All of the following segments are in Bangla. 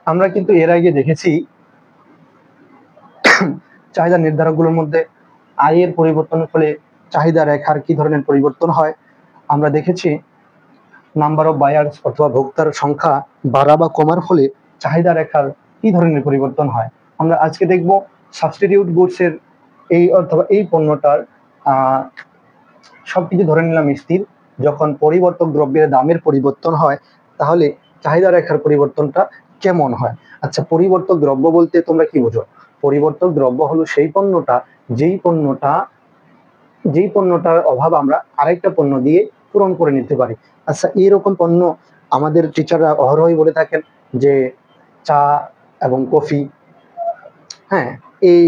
আমরা কিন্তু এর আগে দেখেছি চাহিদা নির্ধারকগুলোর মধ্যে আয়ের পরিবর্তনের ফলে চাহিদা রেখার কি ধরনের পরিবর্তন হয়। আমরা দেখেছি নাম্বার অফ বায়ার্স অথবা ভোক্তার সংখ্যা বাড়া বা কমার ফলে চাহিদা রেখার কি ধরনের পরিবর্তন হয়। আমরা আজকে দেখব সাবস্টিটিউট গুডসের এই অথবা এই পণ্যটার সবকিছু ধরে নিলাম স্থির, যখন পরিবর্তক দ্রব্যের দামের পরিবর্তন হয় তাহলে চাহিদা রেখার পরিবর্তনটা কেমন হয়। আচ্ছা, পরিবর্তক দ্রব্য বলতে তোমরা কি বোঝো? পরিবর্তক দ্রব্য হলো সেই পণ্যটা যেই পণ্যটার অভাব আমরা আরেকটা পণ্য দিয়ে পূরণ করে নিতে পারি। আচ্ছা, এইরকম পণ্য আমাদের টিচাররা অহরহই বলে থাকেন যে চা এবং কফি, হ্যাঁ, এই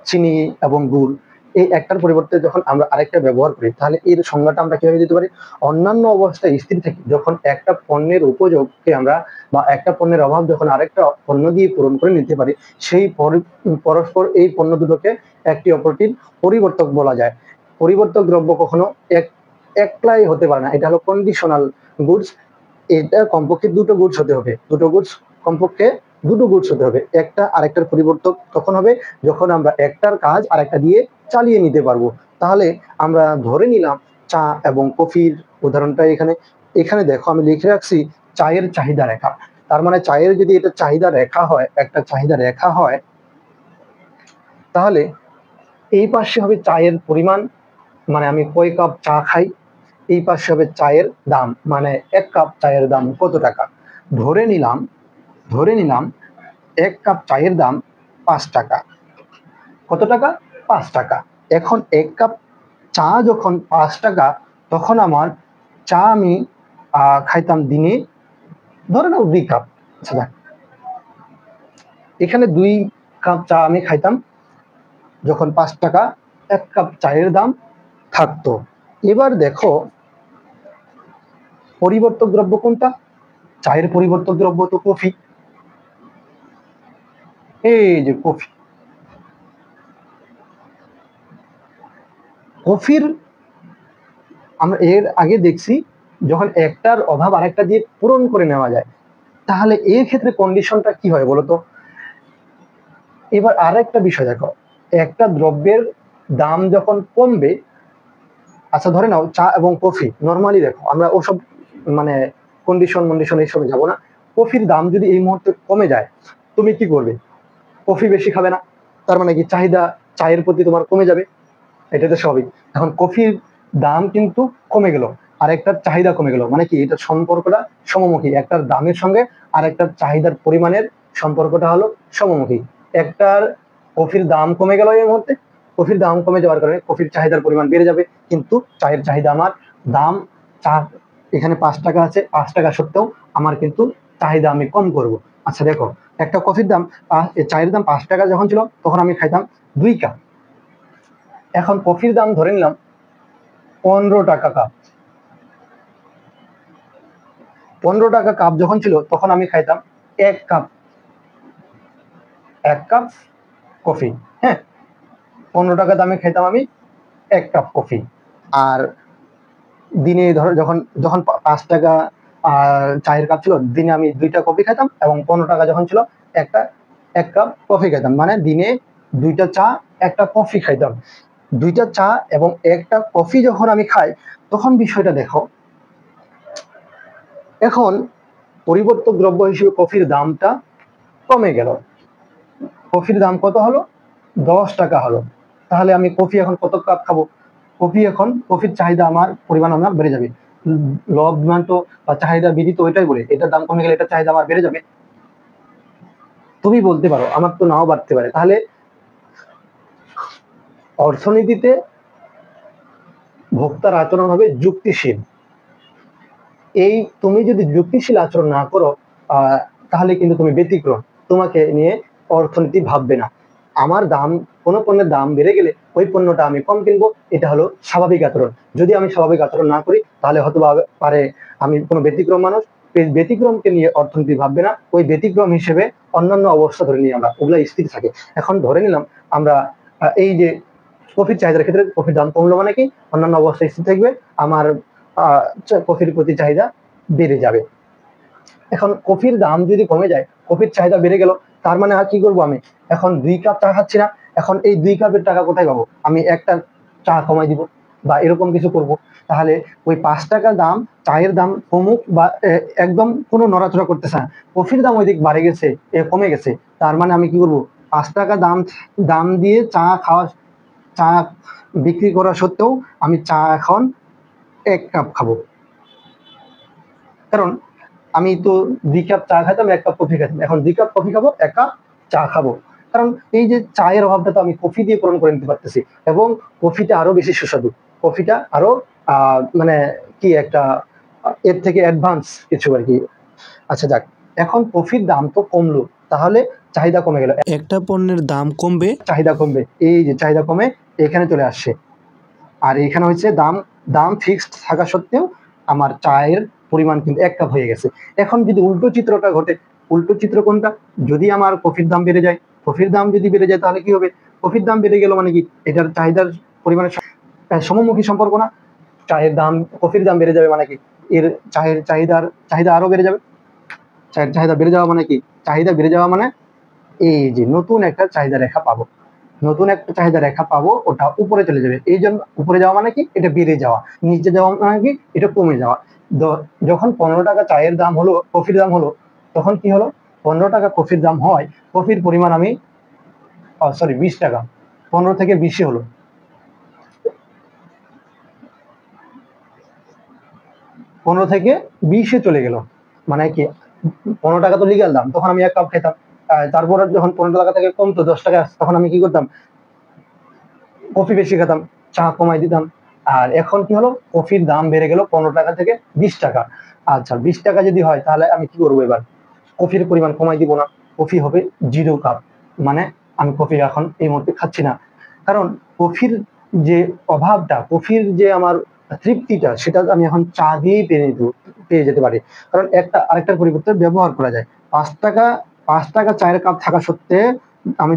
চিনি এবং গুড়, এই একটার পরিবর্তে যখন আমরা আরেকটা ব্যবহার করি তাহলে এর সংজ্ঞাটা আমরা কিভাবে দিতে পারি? অন্যান্য অবস্থায় স্থির থাকে যখন একটা পণ্যের উপযোগকে আমরা বা একটা পণ্যের অভাব যখন আরেকটা পণ্য দিয়ে পূরণ করে নিতে পারি, সেই পরস্পর এই পণ্য দুটোকে একটি অপরটির পরিবর্তক বলা যায়। পরিবর্তক দ্রব্য কখনো একলাই হতে পারে না, এটা হলো কন্ডিশনাল গুডস। এটা কমপক্ষে দুটো গুডস হতে হবে, কমপক্ষে দুটো গুডস হতে হবে। একটা আরেকটার পরিবর্তক তখন হবে যখন আমরা একটার কাজ আরেকটা দিয়ে চালিয়ে নিতে পারবো। তাহলে আমরা ধরে নিলাম চা এবং কফির উদাহরণটা এখানে দেখো আমি লিখে রাখছি চায়ের চাহিদা রেখা। তার মানে চায়ের যদি এটা চাহিদা রেখা হয়, একটা চাহিদা রেখা হয়, তাহলে এই পাশে হবে চায়ের পরিমাণ, মানে আমি কয় কাপ চা খাই। এই পাশে হবে চায়ের দাম, মানে এক কাপ চায়ের দাম কত টাকা। ধরে নিলাম এক কাপ চায়ের দাম 5 টাকা। কত টাকা? 5 টাকা। এখন এক কাপ চা যখন 5 টাকা, তখন আমার চা আমি খাইতাম দিনে, ধরে নাও 2 কাপ। আচ্ছা, এখানে 2 কাপ চা আমি খাইতাম যখন 5 টাকা এক কাপ চায়ের দাম থাকতো। এবার দেখো পরিবর্তক দ্রব্য কোনটা? চায়ের পরিবর্তক দ্রব্য তো কফি। এই যে কফির আমরা এর আগে দেখছি যখন একটার অভাব আরেকটা দিয়ে পূরণ করে নেওয়া যায়, তাহলে এই ক্ষেত্রে কন্ডিশনটা কি হয় বলতো? এবার আরেকটা বিষয় দেখো, একটা দ্রব্যের দাম যখন কমবে, আচ্ছা ধরে নাও চা এবং কফি, নর্মালি দেখো আমরা ওসব মানে কন্ডিশন এইসবে যাবো না। কফির দাম যদি এই মুহূর্তে কমে যায়, তুমি কি করবে? কফি বেশি খাবে না, তার মানে কি চাহিদা চায়ের প্রতি তোমার কমে যাবে, এটা তো স্বাভাবিক। এখন কফির দাম কিন্তু কমে গেল আর একটার চাহিদা কমে গেল, মানে কি এটা সম্পর্কটা সমমুখী, একটার দামের সঙ্গে আর একটার চাহিদার পরিমাণের সম্পর্কটা হলো সমমুখী। একটার কফির দাম কমে গেল এই মুহূর্তে, কফির দাম কমে যাওয়ার কারণে কফির চাহিদার পরিমাণ বেড়ে যাবে, কিন্তু চায়ের চাহিদা আমার দাম চা এখানে 5 টাকা আছে, 5 টাকা সত্ত্বেও আমার কিন্তু চাহিদা আমি কম করব। আচ্ছা দেখো, একটা কফির দাম চায়ের দাম 5 টাকা যখন ছিল তখন আমি খাইতাম 2 কাপ। এখন কফির দাম ধরে নিলাম 15 টাকা কাপ। 15 টাকা কাপ যখন ছিল তখন আমি খাইতাম 1 কাপ কফি। হ্যাঁ, 15 টাকা দামে খাইতাম আমি 1 কাপ কফি। আর দিনে ধরো যখন যখন 5 টাকা চায়ের কাপ ছিল, দিনে আমি 2টা কফি খাইতাম, এবং 15 টাকা যখন ছিল 1 কাপ কফি খাইতাম, মানে দিনে 2টা চা 1টা কফি খাইতাম। 2টা চা এবং 1টা কফি যখন আমি খাই, তখন বিষয়টা দেখো, এখন পরিবর্তক দ্রব্য হিসেবে কফির দামটা কমে গেল। কফির দাম কত হলো? 10 টাকা হলো। তাহলে আমি কফি এখন কত কাপ খাবো? কফির চাহিদা আমার পরিমাণ আমার বেড়ে যাবে। লভ্যাংশ বা চাহিদা বৃদ্ধি তো ওইটাই বলে, এটার দাম কমে গেলে এটার চাহিদা আমার বেড়ে যাবে। তুমি বলতে পারো আমার তো নাও বাড়তে পারে। তাহলে অর্থনীতিতে ভোক্তার আচরণ হবে যুক্তিশীল। এই তুমি যদি যুক্তিশীল আচরণ না করো, তাহলে কিন্তু তুমি ব্যতিক্রম, তোমাকে নিয়ে অর্থনীতি ভাববে না। আমার দাম, কোনো পণ্যের দাম বেড়ে গেলে ওই পণ্যটা আমি কম কিনবো, এটা হলো স্বাভাবিক আচরণ। যদি আমি স্বাভাবিক আচরণ না করি তাহলে হয়তো পারে আমি কোনো ব্যতিক্রম মানুষ, ব্যতিক্রমকে নিয়ে অর্থনীতি ভাববে না, ওই ব্যতিক্রম হিসেবে অন্যান্য অবস্থা ধরে নিয়ে আমরা ওগুলা স্থির থাকে। এখন ধরে নিলাম আমরা এই যে কফির চাহিদার ক্ষেত্রে কফির দাম কমলো মানে কি অন্যান্য অবস্থায় স্থির থাকবে, আমার কফির প্রতি চাহিদা বেড়ে যাবে। এখন কফির দাম যদি কমে যায়, কফির চাহিদা বেড়ে গেল, তার মানে আর কি করবো আমি, এখন 2 কাপ চা খাচ্ছি না, এখন এই 2 কাপের টাকা কোথায় পাবো, আমি একটা চা কমাই দিব বা এরকম কিছু করব। তাহলে ওই 5 টাকা দাম, চায়ের দাম কমুক বা একদম কোনো নড়াচড়া করতেছে না, কফির দাম ওই দিক বাড়ে গেছে, কমে গেছে, তার মানে আমি কি করবো, 5 টাকা দাম দাম দিয়ে চা বিক্রি করা সত্ত্বেও আমি চা এখন 1 কাপ খাবো। কারণ আমি তো 2 কাপ চা খাইতাম, 1 কাপ কফি খাইতাম, এখন 2 কাপ কফি খাবো, 1 কাপ চা খাবো। কারণ এই যে চায়ের অভাবটা তো আমি কফি দিয়ে পূরণ করে নিতে পারতেছি, এবং কফিটা আরো বেশি সুস্বাদু, কফিটা আরো মানে কি একটা এর থেকে অ্যাডভান্স কিছু আর কি। আচ্ছা যাক, এখন কফির দাম তো কমলো, তাহলে চাহিদা কমে গেল, একটা পণ্যের দাম কমবে, চাহিদা কমবে, এই যে চাহিদা কমে এখানে চলে আসছে। আর এখানে হচ্ছে দাম দাম ফিক্সড থাকা সত্ত্বেও আমার চায়ের পরিমাণ কিন্তু 1 কাপ হয়ে গেছে। এখন যদি উল্টো চিত্রটা ঘটে, উল্টো চিত্র কোনটা, যদি আমার কফির দাম বেড়ে যায়, কফির দাম যদি বেড়ে যায় তাহলে কি হবে, কফির দাম বেড়ে গেল মানে কি, এটার চাহিদার পরিমাণের সমমুখী সম্পর্ক না, চায়ের দাম, কফির দাম বেড়ে যাবে মানে কি, এর চায়ের চাহিদা আরো বেড়ে যাবে, চায়ের চাহিদা বেড়ে যাওয়া মানে কি, চাহিদা বেড়ে যাওয়া মানে এই যে নতুন একটা চাহিদা রেখা পাবো, নতুন একটা চাহিদা রেখা পাবো, ওটা উপরে চলে যাবে, এই জন্য উপরে যাওয়া মানে কি, এটা বেড়ে যাওয়া, নিচে যাওয়া মানে কি, এটা কমে যাওয়া। যখন 15 টাকা চায়ের দাম হলো, কফির দাম হলো, তখন কি হলো, 15 টাকা কফির দাম হয়, কফির পরিমাণ আমি সরি 20 টাকা, 15 থেকে 20 হলো, 15 থেকে 20 চলে গেল, মানে কি 15 টাকা তো লিগাল দাম, তখন আমি 1 কাপ খেতাম, তারপর যখন 15 টাকা থেকে কমতো 10 টাকা, তখন আমি কি করতাম, কফি বেশি খেতাম, চা কমাই দিতাম। আর এখন কি হলো, কফির দাম বেড়ে গেল 15 টাকা থেকে 20 টাকা। আচ্ছা 20 টাকা যদি হয়, তাহলে আমি কি করবো, এবার কফির পরিমাণ কমাই দিব না, কফি হবে 0 কাপ, মানে আমি কফি এখন এই মুহূর্তে খাচ্ছি না। কারণ কফির যে অভাবটা, কফির যে আমার তৃপ্তিটা, সেটা আমি এখন চা দিয়েই পেয়ে যেতে পারি। কারণ একটা আরেকটার পরিবর্তে ব্যবহার করা যায়। 5 টাকা 5 টাকা চায়ের কাপ থাকা সত্ত্বে আমি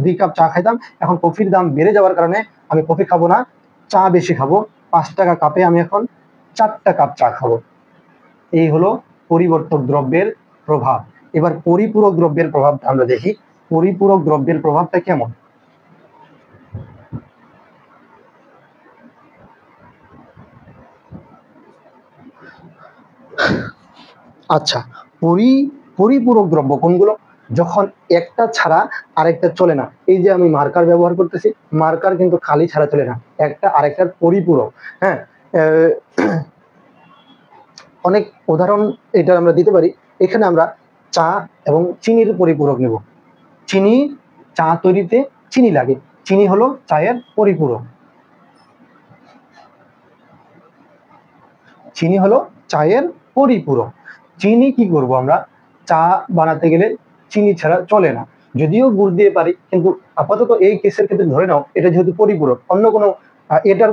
2 কাপ চা খাইতাম, এখন কফির দাম বেড়ে যাওয়ার কারণে আমি কফি খাবো না, চা বেশি খাবো, 5 টাকা কাপে আমি এখন 4টা কাপ চা খাবো। এই হলো পরিবর্তক দ্রব্যের প্রভাব। এবার পরিপূরক দ্রব্যের প্রভাবটা আমরা দেখি, পরিপূরক দ্রব্যের প্রভাবটা কেমন। আচ্ছা, পরিপূরক দ্রব্য কোনগুলো, যখন একটা ছাড়া আরেকটা চলে না। এই যে আমি মার্কার ব্যবহার করতেছি, মার্কার কিন্তু খালি ছাড়া চলে না, একটা আরেকটার পরিপূরক। হ্যাঁ, অনেক উদাহরণ এটা আমরা দিতে পারি। এখানে আমরা চা এবং চিনির পরিপূরক নেব। চিনি, চা তৈরিতে চিনি লাগে, চিনি হলো চায়ের পরিপূরক, চিনি হলো চায়ের পরিপূরক। চিনি কি করব, আমরা চা বানাতে গেলে চিনি ছাড়া চলে না, যদিও গুড় দিয়ে পারি, কিন্তু আপাতত এই কেসের ক্ষেত্রে ধরে নাও এটা যেহেতু পরিপূরক, অন্য কোনো এটার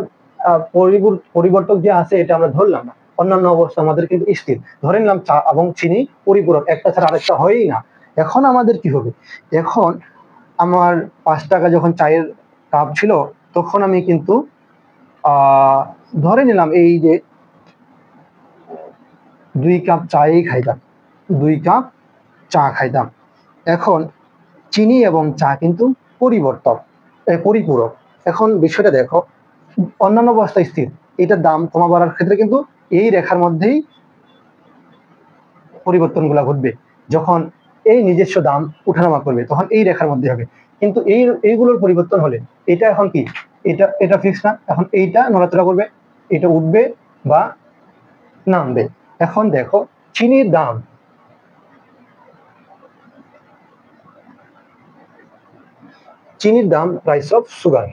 পরিবর্তক যে আছে এটা আমরা ধরলাম না, অন্যান্য অবস্থা আমাদের কিন্তু স্থির, ধরে নিলাম চা এবং চিনি পরিপূরক, একটা ছাড়া আরেকটা হয়ই না। এখন আমাদের কি হবে, এখন আমার 5 টাকা যখন চায়ের কাপ ছিল, তখন আমি কিন্তু ধরে নিলাম এই যে 2 কাপ চাই খাইতাম, 2 কাপ চা খাইতাম। এখন চিনি এবং চা কিন্তু পরিপূরক। এখন বিষয়টা দেখো, অন্যান্য অবস্থায় স্থির, এটার দাম কমা বাড়ার ক্ষেত্রে কিন্তু এই রেখার মধ্যেই পরিবর্তনগুলো ঘটবে। যখন এই নিজস্ব দাম উঠানামা করবে, তখন এই রেখার মধ্যে হবে। কিন্তু এইগুলোর পরিবর্তন হলে এটা এখন কি, এটা ফিক্স না, এখন এইটা নড়াচড়া করবে, এটা উঠবে বা নামবে। এখন দেখো চিনির দাম, চিনির দাম price of sugar,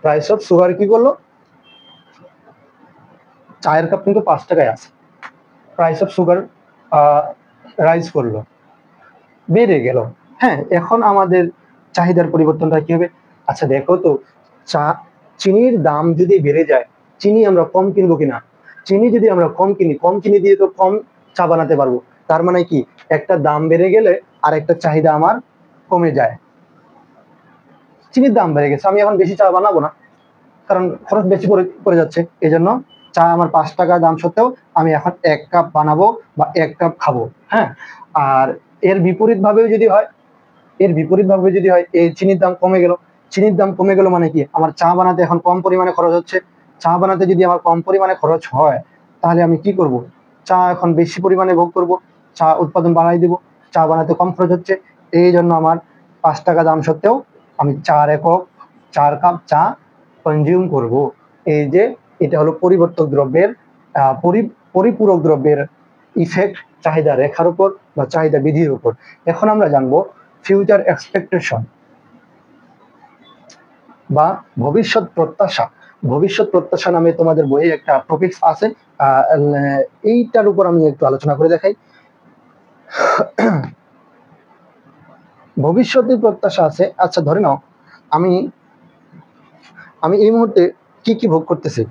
price of sugar কি করলো, চায়ের কাপ কিন্তু 5 টাকায় আছে, প্রাইস অফ সুগার রাইজ করলো, বেড়ে গেল। হ্যাঁ, এখন আমাদের চাহিদার পরিবর্তনটা কি হবে, আচ্ছা দেখো তো, চিনির দাম যদি বেড়ে যায়, চিনি আমরা কম কিনবো কিনা, চিনি যদি আমরা কম কিনি, কম চিনি দিয়ে তো কম চা বানাতে পারবো, তার মানে কি, একটা দাম বেড়ে গেলে আর একটা চাহিদা আমার কমে যায়। চিনির দাম বেড়ে গেছে, আমি এখন বেশি চা বানাবো না, কারণ খরচ বেশি পড়ে যাচ্ছে, এই জন্য চা আমার 5 টাকা দাম সত্ত্বেও আমি এখন 1 কাপ বানাবো বা 1 কাপ খাবো। হ্যাঁ, আর এর বিপরীত ভাবেও যদি হয়, এই চিনির দাম কমে গেল। চিনির দাম কমে গেল মানে কি, আমার চা বানাতে এখন কম পরিমাণে খরচ হচ্ছে। চা বানাতে যদি আমার কম পরিমাণে খরচ হয়, তাহলে আমি কি করব? চা এখন বেশি পরিমাণে ভোগ করব, চা উৎপাদন বাড়াই দিব। চা বানাতে কম খরচ হচ্ছে, এই জন্য আমার 5 টাকা দাম সত্ত্বেও আমি 4 কাপ চা কনজিউম করব। এই যে এটা হলো পরিবর্তক দ্রব্যের পরিপূরক দ্রব্যের ইফেক্ট চাহিদা রেখার উপর বা চাহিদা বিধির উপর। এখন আমরা জানবো ফিউচার এক্সপেকটেশন বা ভবিষ্যৎ প্রত্যাশা। ভবিষ্যৎ প্রত্যাশা নামে তোমাদের বইয়ে একটা টপিকস আছে, এইটার উপর আমি একটু আলোচনা করে দেখাই। ভবিষ্যতের প্রত্যাশা আছে। আচ্ছা, ধরে নাও আমি আমি এই মুহূর্তে কি কি ভোগ করতেছি।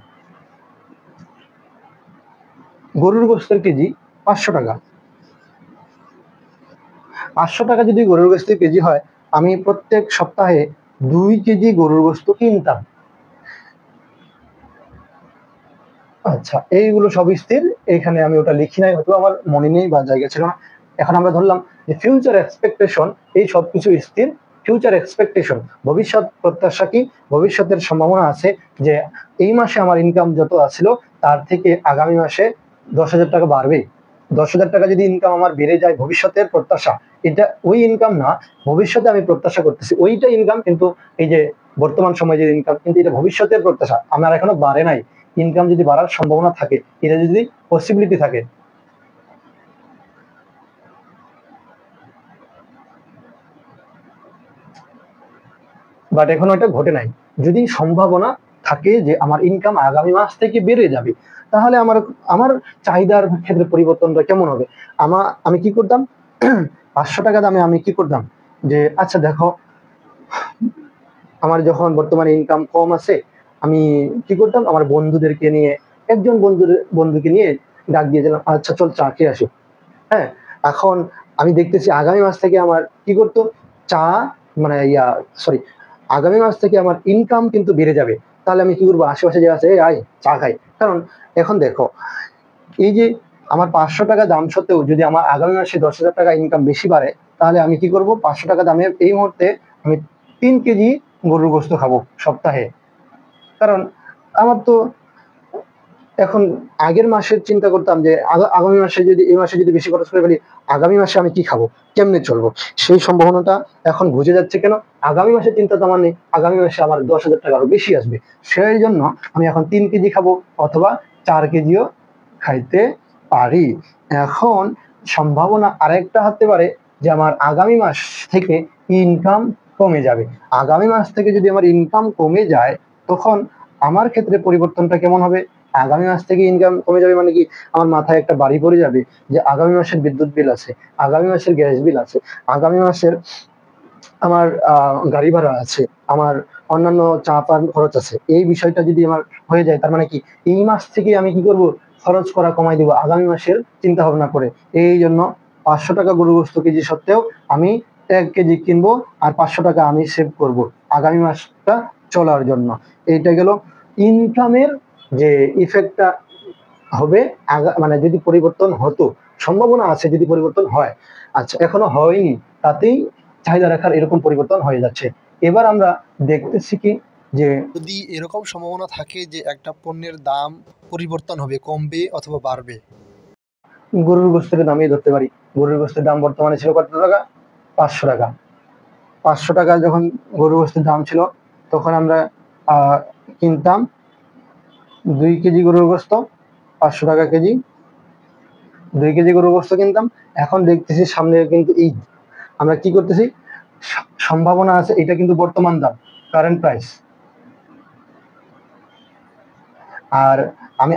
গরুর গোস্তের কেজি 500 টাকা। 500 টাকা যদি গরুর গোস্তের কেজি হয়, আমি প্রত্যেক সপ্তাহে 2 কেজি গরুর গোস্ত কিনতাম। আচ্ছা, এইগুলো সব স্থির, এখানে আমি ওটা লিখি নাই, হয়তো আমার মনে নেই বা জায়গা ছিল না। এখন আমরা ধরলাম যে ফিউচার এক্সপেকটেশন, এই সবকিছু স্থির। ফিউচার এক্সপেকটেশন, ভবিষ্যৎ প্রত্যাশা কি? ভবিষ্যতের সম্ভাবনা আছে যে এই মাসে আমার ইনকাম যত আছিল তার থেকে আগামী মাসে 10,000 টাকা বাড়বে। 10,000 টাকা যদি ইনকাম আমার বেড়ে যায়, ভবিষ্যতের প্রত্যাশা। এটা ওই ইনকাম না, ভবিষ্যতে আমি প্রত্যাশা করতেছি ওইটা ইনকাম, কিন্তু এই যে বর্তমান সময়ে যে ইনকাম, কিন্তু এটা ভবিষ্যতের প্রত্যাশা, আমার এখনো বাড়ে নাই। ইনকাম যদি বাড়ার সম্ভাবনা থাকে, এটা যদি পসিবিলিটি থাকে, বাট এখন ওটা ঘটে নাই। যদি সম্ভাবনা থাকে যে আমার ইনকাম আগামী মাস থেকে বেড়ে যাবে, তাহলে আমার আমার চাহিদার ক্ষেত্রে পরিবর্তনটা কেমন হবে? আমি কি করতাম? 500 টাকা দামে আমি কি করতাম যে, আচ্ছা দেখো, আমার যখন বর্তমানে ইনকাম কম আছে, আমি কি করতাম, আমার বন্ধুদেরকে নিয়ে, একজন বন্ধুকে নিয়ে ডাক দিয়ে দিলাম, আচ্ছা চল চা খেয়ে আসি। হ্যাঁ, এখন আমি দেখতেছি আগামী মাস থেকে আমার কি করতো, চা মানে সরি, আগামী মাস থেকে আমার ইনকাম কিন্তু বেড়ে যাবে। তাহলে আমি কি করবো, আশেপাশে যে আছে, আয় চা খাই। কারণ এখন দেখো, এই যে আমার 500 টাকা দাম সত্ত্বেও যদি আমার আগামী মাসে 10,000 টাকা ইনকাম বেশি বাড়ে, তাহলে আমি কি করব, 500 টাকা দামের এই মুহূর্তে আমি 3 কেজি গরুর গোস্ত খাবো সপ্তাহে। কারণ আমার তো এখন আগের মাসের চিন্তা করতাম যে আগামী মাসে যদি, এই মাসে যদি বেশি খরচ করে ফেলি, আগামী মাসে আমি কি খাবো, কেমনে চলবো, সেই সম্ভাবনাটা এখন বুঝে যাচ্ছে। কেন? আগামী মাসের চিন্তা তো আমার নেই, আগামী মাসে আমার 10,000 টাকা আরো বেশি আসবে। সেই জন্য আমি এখন 3 কেজি খাবো, অথবা 4 কেজিও খাইতে পারি। এখন সম্ভাবনা আরেকটা হতে পারে যে আমার আগামী মাস থেকে ইনকাম কমে যাবে। আগামী মাস থেকে যদি আমার ইনকাম কমে যায়, তখন আমার ক্ষেত্রে পরিবর্তনটা কেমন হবে? আগামী মাস থেকে ইনকাম কমে যাবে মানে কি, আমার মাথায় একটা বাড়ি পড়ে যাবে যে আগামী মাসের বিদ্যুৎ বিল আছে, আগামী মাসের গ্যাস বিল আছে, আগামী মাসের আমার গাড়ি ভাড়া আছে, আমার অন্যান্য চা পান খরচ আছে। এই বিষয়টা যদি আমার হয়ে যায়, তার মানে কি, এই মাস থেকে আমি কি করব, খরচ করা কমাই দিব আগামী মাসের চিন্তা ভাবনা করে। এই জন্য 500 টাকা গরু গোস্ত কেজি সত্ত্বেও আমি 1 কেজি কিনবো, আর 500 টাকা আমি সেভ করব আগামী মাসটা চলার জন্য। এইটা গেল ইনকামের যে ইফেক্টটা হবে। মানে যদি পরিবর্তন হতো, সম্ভাবনা আছে যদি পরিবর্তন হয়। আচ্ছা, এখনো হয়নি, তাতেই চাহিদা রেখার এরকম পরিবর্তন হয়ে যাচ্ছে। এবার আমরা দেখতেছি কি, যে যদি এরকম সম্ভাবনা থাকে যে একটা পণ্যের দাম পরিবর্তন হবে, কমবে অথবা বাড়বে। গরুর গোস্তের দামই ধরতে পারি। গরুর গোস্তের দাম বর্তমানে ছিল কত টাকা? 500 টাকা। 500 টাকা যখন গরুর গোস্তের দাম ছিল, তখন আমরা কিনতাম 2 কেজি গরুর গোস্ত, 500 টাকা কেজি। 2 কেজি গরুর গোস্ত কিনতাম। এখন দেখতেছি সামনে কিন্তু ঈদ, আমরা কি করতেছি, সম্ভাবনা আছে, এটা কিন্তু বর্তমান দাম, কারেন্ট প্রাইস। আর আমি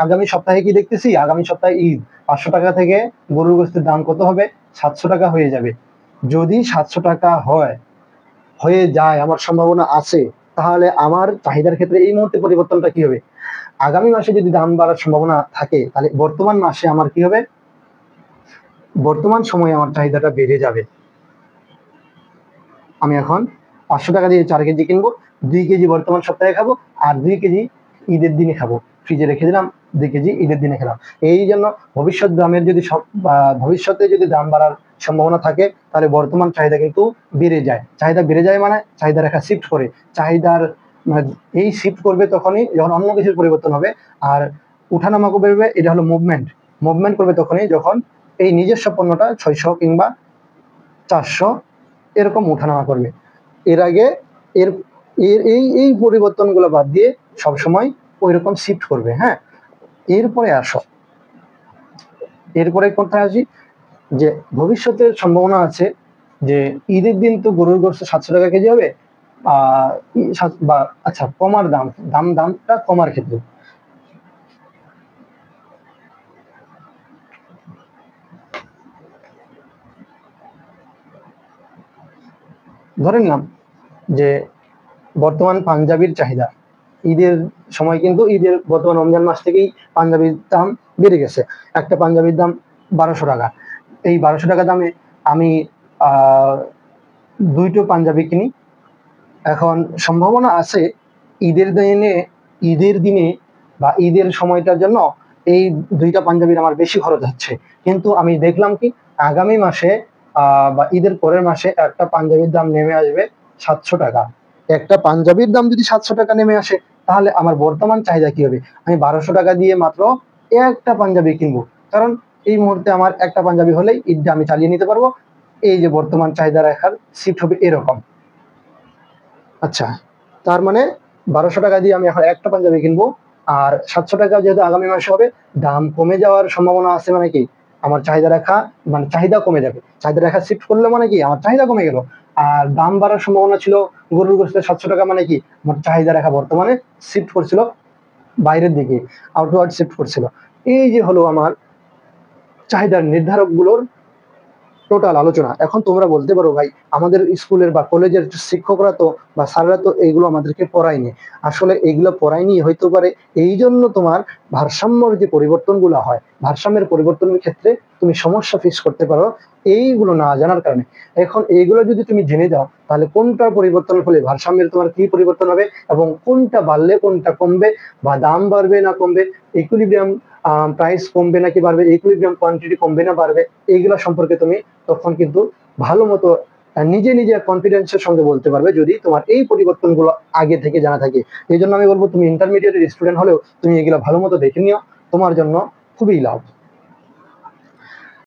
আগামী সপ্তাহে কি দেখতেছি, আগামী সপ্তাহে ঈদ, 500 টাকা থেকে গরুর গোস্তের দাম কত হবে? 700 টাকা হয়ে যাবে। যদি 700 টাকা হয়ে যায়, আমার সম্ভাবনা আছে, তাহলে আমার চাহিদার ক্ষেত্রে এই মুহূর্তে পরিবর্তনটা কি হবে? আগামী মাসে যদি দাম বাড়ার সম্ভাবনা থাকে, তাহলে বর্তমান মাসে আমার কি হবে, বর্তমান সময়ে আমার চাহিদাটা বেড়ে যাবে। আমি এখন 500 টাকা দিয়ে 4 কেজি কিনবো, 2 কেজি বর্তমান সপ্তাহে খাবো, আর 2 কেজি ঈদের দিনে খাবো। ফ্রিজে রেখে দিলাম, 2 কেজি ঈদের দিনে খেলাম। এই জন্য ভবিষ্যৎ দামের যদি ভবিষ্যতে যদি দাম বাড়ার সম্ভাবনা থাকে, তাহলে বর্তমান চাহিদা কিন্তু বেড়ে যায়। চাহিদা বেড়ে যায় মানে চাহিদা রেখা শিফট করে, চাহিদার মানে এই শিফট করবে তখনই যখন অন্য কিছুর পরিবর্তন হবে। আর উঠানামা করবে, এটা হলো মুভমেন্ট। মুভমেন্ট করবে তখনই যখন এই নিজস্ব পণ্যটা 600 কিংবা 400 এরকম ওঠানামা করবে। এর আগে এর এর এই এই পরিবর্তনগুলো বাদ দিয়ে সবসময় ওই রকম শিফট করবে। হ্যাঁ, এরপরে আসো, এরপরে কোথায় আসি, যে ভবিষ্যতের সম্ভাবনা আছে যে ঈদের দিন তো গরুর গোশত 700 টাকা কেজি হবে, বা আচ্ছা কমার দামটা কমার ক্ষেত্রে ধরে নিলাম যে বর্তমান পাঞ্জাবির চাহিদা ঈদের সময়, কিন্তু ঈদের বর্তমান রমজান মাস থেকেই পাঞ্জাবির দাম বেড়ে গেছে। একটা পাঞ্জাবির দাম 1200 টাকা। এই 1200 টাকা দামে আমি 2টো পাঞ্জাবি কিনি। এখন সম্ভাবনা আছে ঈদের দিনে বা ঈদের সময়টার জন্য এই 2টা পাঞ্জাবির আমার বেশি খরচ হচ্ছে, কিন্তু আমি দেখলাম কি আগামী মাসে বা ঈদের পরের মাসে একটা পাঞ্জাবির দাম নেমে আসবে 700 টাকা। একটা পাঞ্জাবির দাম যদি 700 টাকা নেমে আসে, তাহলে আমার বর্তমান চাহিদা কি হবে? আমি 1200 টাকা দিয়ে মাত্র একটা পাঞ্জাবি কিনবো, কারণ এই মুহূর্তে আমার একটা পাঞ্জাবি হলেই ঈদটা আমি চালিয়ে নিতে পারবো। এই যে বর্তমান চাহিদা রেখার শিফট হবে এরকম। আচ্ছা, তার মানে 1200 টাকা দিয়ে আমি এখন একটা পাঞ্জাবি কিনবো, আর 700 টাকা যেহেতু আগামী মাসে হবে, দাম কমে যাওয়ার সম্ভাবনা আছে মানে কি আমার চাহিদা রেখা মানে চাহিদা কমে যাবে। চাহিদা রেখা শিফট করলে মানে কি আমার চাহিদা কমে গেল। আর দাম বাড়ার সম্ভাবনা ছিল গরুর গোশতের 700 টাকা, মানে কি আমার চাহিদা রেখা বর্তমানে শিফট করছিল বাইরের দিকে, আউটওয়ার্ড শিফট করছিল। এই যে হলো আমার চাহিদার নির্ধারক গুলোর টোটাল আলোচনা। এখন তোমরা বলতে পারো ভাই আমাদের স্কুলের বা কলেজের শিক্ষকরা তো বা স্যাররা তো এইগুলো আমাদেরকে পড়ায়নি। আসলে এইগুলো পড়ায়নি হইতে পারে এই জন্য তোমার ভারসাম্যর যে পরিবর্তনগুলো হয়, ভারসাম্যের পরিবর্তনের ক্ষেত্রে তুমি সমস্যা ফেস করতে পারো এইগুলো না জানার কারণে। এখন এইগুলো যদি তুমি জেনে যাও, তাহলে কোনটার পরিবর্তন হলে ভারসাম্যের তোমার কি পরিবর্তন হবে এবং কোনটা বাড়লে কোনটা কমবে, বা দাম বাড়বে না কমবে, ইকুইলিব্রিয়াম প্রাইস কমবে নাকি বাড়বে, ইকুইলিব্রিয়াম কোয়ান্টিটি কমবে না বাড়বে, এইগুলা সম্পর্কে তুমি তখন কিন্তু ভালো মতো নিজে নিজে কনফিডেন্সের সঙ্গে বলতে পারবে, যদি তোমার এই পরিবর্তনগুলো আগে থেকে জানা থাকে। এই জন্য আমি বলবো তুমি ইন্টারমিডিয়েটের স্টুডেন্ট হলেও তুমি এগুলো ভালো মতো দেখে নিও, তোমার জন্য খুবই লাভ।